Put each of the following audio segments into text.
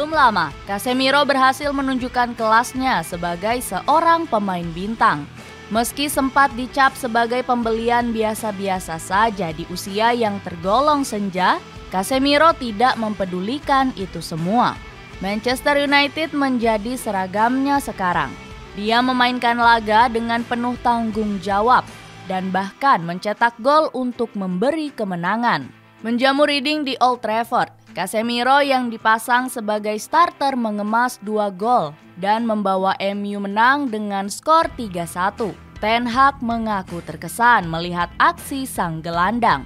Belum lama, Casemiro berhasil menunjukkan kelasnya sebagai seorang pemain bintang. Meski sempat dicap sebagai pembelian biasa-biasa saja di usia yang tergolong senja, Casemiro tidak mempedulikan itu semua. Manchester United menjadi seragamnya sekarang. Dia memainkan laga dengan penuh tanggung jawab dan bahkan mencetak gol untuk memberi kemenangan. Menjamu reading di Old Trafford, Casemiro yang dipasang sebagai starter mengemas 2 gol dan membawa MU menang dengan skor 3-1. Ten Hag mengaku terkesan melihat aksi sang gelandang.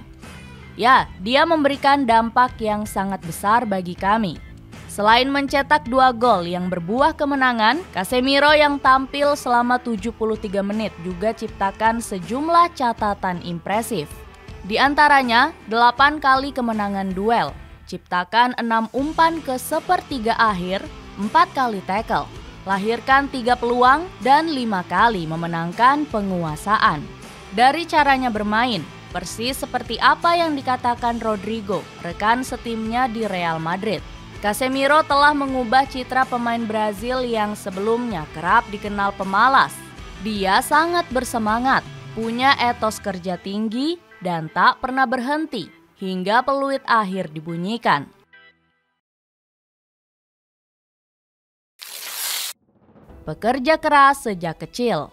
Ya, dia memberikan dampak yang sangat besar bagi kami. Selain mencetak 2 gol yang berbuah kemenangan, Casemiro yang tampil selama 73 menit juga ciptakan sejumlah catatan impresif. Di antaranya, 8 kali kemenangan duel, ciptakan 6 umpan ke sepertiga akhir, 4 kali tackle, lahirkan 3 peluang, dan 5 kali memenangkan penguasaan. Dari caranya bermain, persis seperti apa yang dikatakan Rodrigo, rekan setimnya di Real Madrid. Casemiro telah mengubah citra pemain Brazil yang sebelumnya kerap dikenal pemalas. Dia sangat bersemangat, punya etos kerja tinggi, dan tak pernah berhenti hingga peluit akhir dibunyikan. Bekerja keras sejak kecil.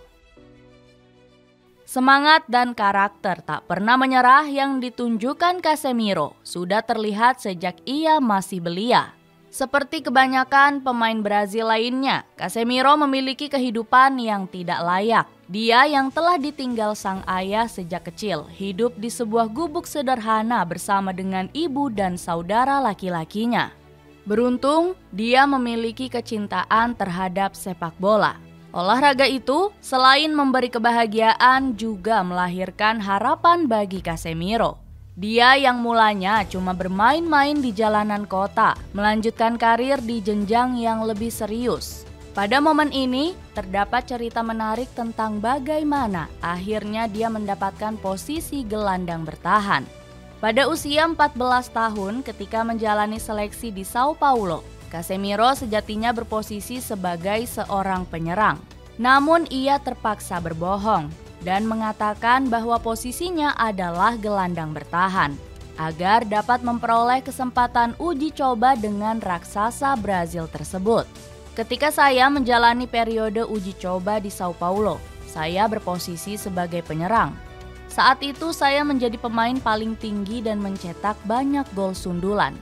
Semangat dan karakter tak pernah menyerah yang ditunjukkan Casemiro sudah terlihat sejak ia masih belia. Seperti kebanyakan pemain Brazil lainnya, Casemiro memiliki kehidupan yang tidak layak. Dia yang telah ditinggal sang ayah sejak kecil, hidup di sebuah gubuk sederhana bersama dengan ibu dan saudara laki-lakinya. Beruntung, dia memiliki kecintaan terhadap sepak bola. Olahraga itu, selain memberi kebahagiaan, juga melahirkan harapan bagi Casemiro. Dia yang mulanya cuma bermain-main di jalanan kota, melanjutkan karir di jenjang yang lebih serius. Pada momen ini, terdapat cerita menarik tentang bagaimana akhirnya dia mendapatkan posisi gelandang bertahan. Pada usia 14 tahun ketika menjalani seleksi di Sao Paulo, Casemiro sejatinya berposisi sebagai seorang penyerang. Namun ia terpaksa berbohong dan mengatakan bahwa posisinya adalah gelandang bertahan agar dapat memperoleh kesempatan uji coba dengan raksasa Brazil tersebut. Ketika saya menjalani periode uji coba di Sao Paulo, saya berposisi sebagai penyerang. Saat itu saya menjadi pemain paling tinggi dan mencetak banyak gol sundulan.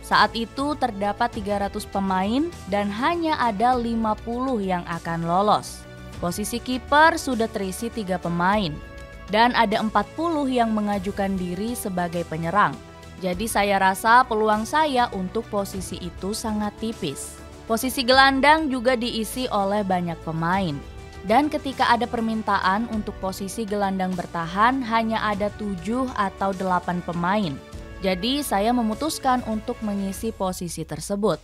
Saat itu terdapat 300 pemain dan hanya ada 50 yang akan lolos. Posisi kiper sudah terisi 3 pemain dan ada 40 yang mengajukan diri sebagai penyerang. Jadi saya rasa peluang saya untuk posisi itu sangat tipis. Posisi gelandang juga diisi oleh banyak pemain. Dan ketika ada permintaan untuk posisi gelandang bertahan hanya ada 7 atau 8 pemain. Jadi saya memutuskan untuk mengisi posisi tersebut.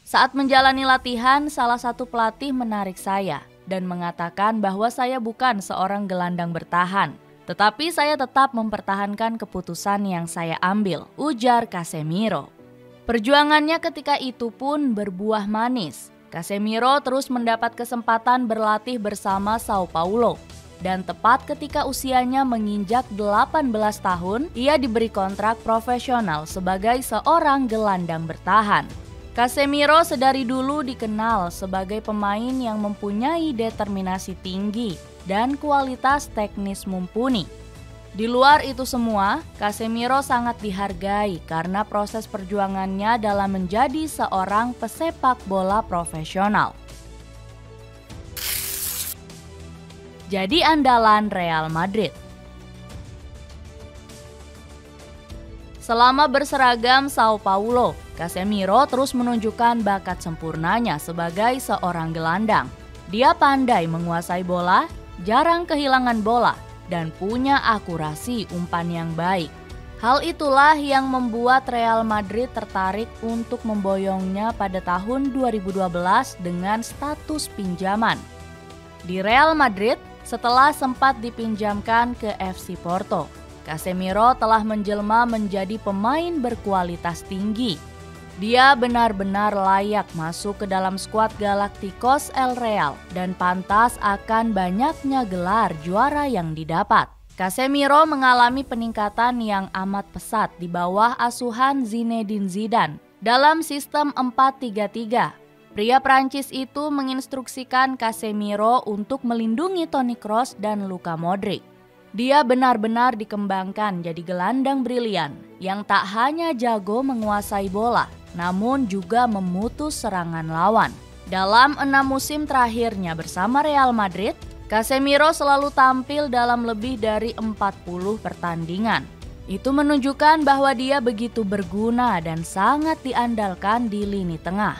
Saat menjalani latihan, salah satu pelatih menarik saya dan mengatakan bahwa saya bukan seorang gelandang bertahan. Tetapi saya tetap mempertahankan keputusan yang saya ambil, ujar Casemiro. Perjuangannya ketika itu pun berbuah manis. Casemiro terus mendapat kesempatan berlatih bersama Sao Paulo. Dan tepat ketika usianya menginjak 18 tahun, ia diberi kontrak profesional sebagai seorang gelandang bertahan. Casemiro sedari dulu dikenal sebagai pemain yang mempunyai determinasi tinggi dan kualitas teknis mumpuni. Di luar itu semua, Casemiro sangat dihargai karena proses perjuangannya dalam menjadi seorang pesepak bola profesional. Jadi andalan Real Madrid. Selama berseragam Sao Paulo, Casemiro terus menunjukkan bakat sempurnanya sebagai seorang gelandang. Dia pandai menguasai bola, jarang kehilangan bola, dan punya akurasi umpan yang baik. Hal itulah yang membuat Real Madrid tertarik untuk memboyongnya pada tahun 2012 dengan status pinjaman. Di Real Madrid, setelah sempat dipinjamkan ke FC Porto, Casemiro telah menjelma menjadi pemain berkualitas tinggi. Dia benar-benar layak masuk ke dalam skuad Galacticos El Real dan pantas akan banyaknya gelar juara yang didapat. Casemiro mengalami peningkatan yang amat pesat di bawah asuhan Zinedine Zidane dalam sistem 4-3-3. Pria Prancis itu menginstruksikan Casemiro untuk melindungi Toni Kroos dan Luka Modric. Dia benar-benar dikembangkan jadi gelandang brilian yang tak hanya jago menguasai bola, namun juga memutus serangan lawan. Dalam 6 musim terakhirnya bersama Real Madrid, Casemiro selalu tampil dalam lebih dari 40 pertandingan. Itu menunjukkan bahwa dia begitu berguna dan sangat diandalkan di lini tengah.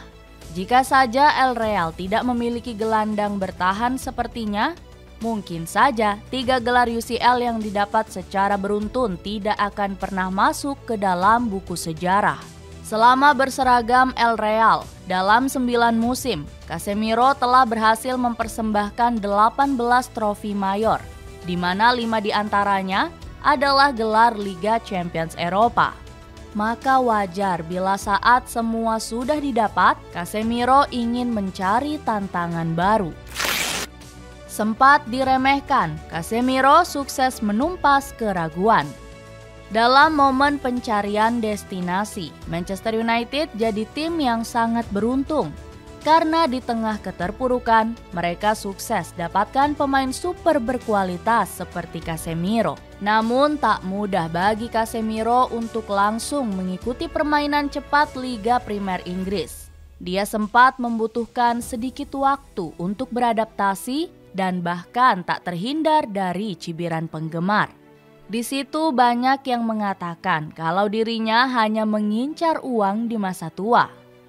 Jika saja El Real tidak memiliki gelandang bertahan sepertinya, mungkin saja 3 gelar UCL yang didapat secara beruntun tidak akan pernah masuk ke dalam buku sejarah. Selama berseragam El Real dalam 9 musim, Casemiro telah berhasil mempersembahkan 18 trofi mayor, di mana 5 diantaranya adalah gelar Liga Champions Eropa. Maka wajar bila saat semua sudah didapat, Casemiro ingin mencari tantangan baru. Sempat diremehkan, Casemiro sukses menumpas keraguan. Dalam momen pencarian destinasi, Manchester United jadi tim yang sangat beruntung. Karena di tengah keterpurukan, mereka sukses dapatkan pemain super berkualitas seperti Casemiro. Namun tak mudah bagi Casemiro untuk langsung mengikuti permainan cepat Liga Primer Inggris. Dia sempat membutuhkan sedikit waktu untuk beradaptasi dan bahkan tak terhindar dari cibiran penggemar. Di situ banyak yang mengatakan kalau dirinya hanya mengincar uang di masa tua.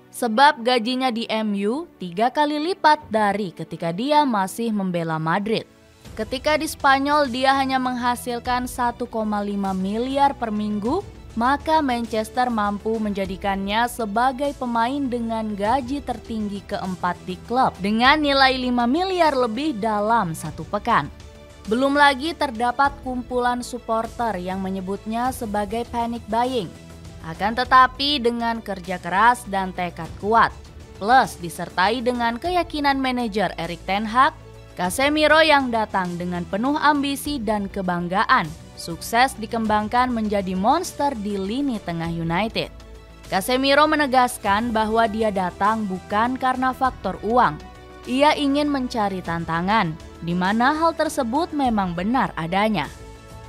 Sebab gajinya di MU 3 kali lipat dari ketika dia masih membela Madrid. Ketika di Spanyol dia hanya menghasilkan 1,5 miliar per minggu, maka Manchester mampu menjadikannya sebagai pemain dengan gaji tertinggi keempat di klub dengan nilai 5 miliar lebih dalam 1 pekan. Belum lagi terdapat kumpulan supporter yang menyebutnya sebagai panic buying. Akan tetapi dengan kerja keras dan tekad kuat, plus disertai dengan keyakinan manajer Erik ten Hag, Casemiro yang datang dengan penuh ambisi dan kebanggaan, sukses dikembangkan menjadi monster di lini tengah United. Casemiro menegaskan bahwa dia datang bukan karena faktor uang. Ia ingin mencari tantangan, di mana hal tersebut memang benar adanya.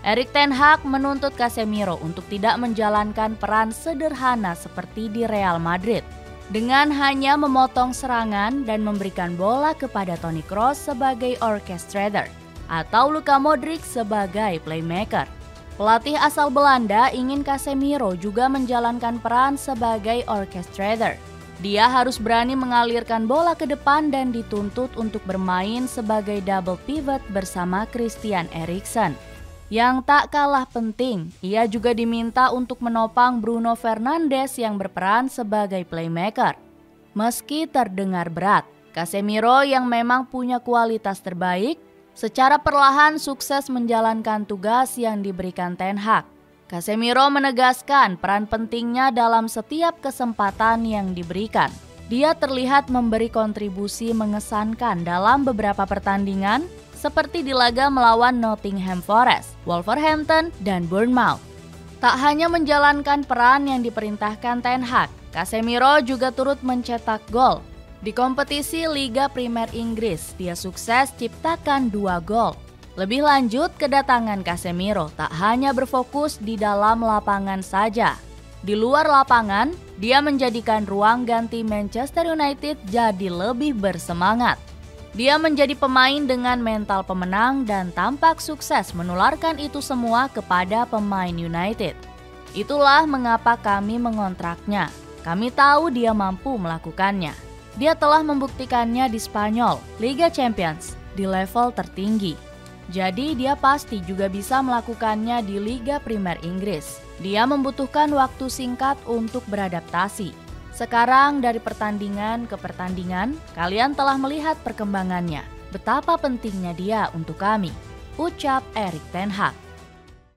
Erik ten Hag menuntut Casemiro untuk tidak menjalankan peran sederhana seperti di Real Madrid, dengan hanya memotong serangan dan memberikan bola kepada Toni Kroos sebagai orchestrator atau Luka Modric sebagai playmaker. Pelatih asal Belanda ingin Casemiro juga menjalankan peran sebagai orchestrator. Dia harus berani mengalirkan bola ke depan dan dituntut untuk bermain sebagai double pivot bersama Christian Eriksen. Yang tak kalah penting, ia juga diminta untuk menopang Bruno Fernandes yang berperan sebagai playmaker. Meski terdengar berat, Casemiro yang memang punya kualitas terbaik, secara perlahan sukses menjalankan tugas yang diberikan ten Hag. Casemiro menegaskan peran pentingnya dalam setiap kesempatan yang diberikan. Dia terlihat memberi kontribusi mengesankan dalam beberapa pertandingan, seperti di laga melawan Nottingham Forest, Wolverhampton, dan Bournemouth. Tak hanya menjalankan peran yang diperintahkan ten Hag, Casemiro juga turut mencetak gol. Di kompetisi Liga Primer Inggris, dia sukses ciptakan 2 gol. Lebih lanjut, kedatangan Casemiro tak hanya berfokus di dalam lapangan saja. Di luar lapangan, dia menjadikan ruang ganti Manchester United jadi lebih bersemangat. Dia menjadi pemain dengan mental pemenang dan tampak sukses menularkan itu semua kepada pemain United. Itulah mengapa kami mengontraknya. Kami tahu dia mampu melakukannya. Dia telah membuktikannya di Spanyol, Liga Champions, di level tertinggi. Jadi dia pasti juga bisa melakukannya di Liga Primer Inggris. Dia membutuhkan waktu singkat untuk beradaptasi. Sekarang dari pertandingan ke pertandingan, kalian telah melihat perkembangannya. Betapa pentingnya dia untuk kami, ucap Erik ten Hag.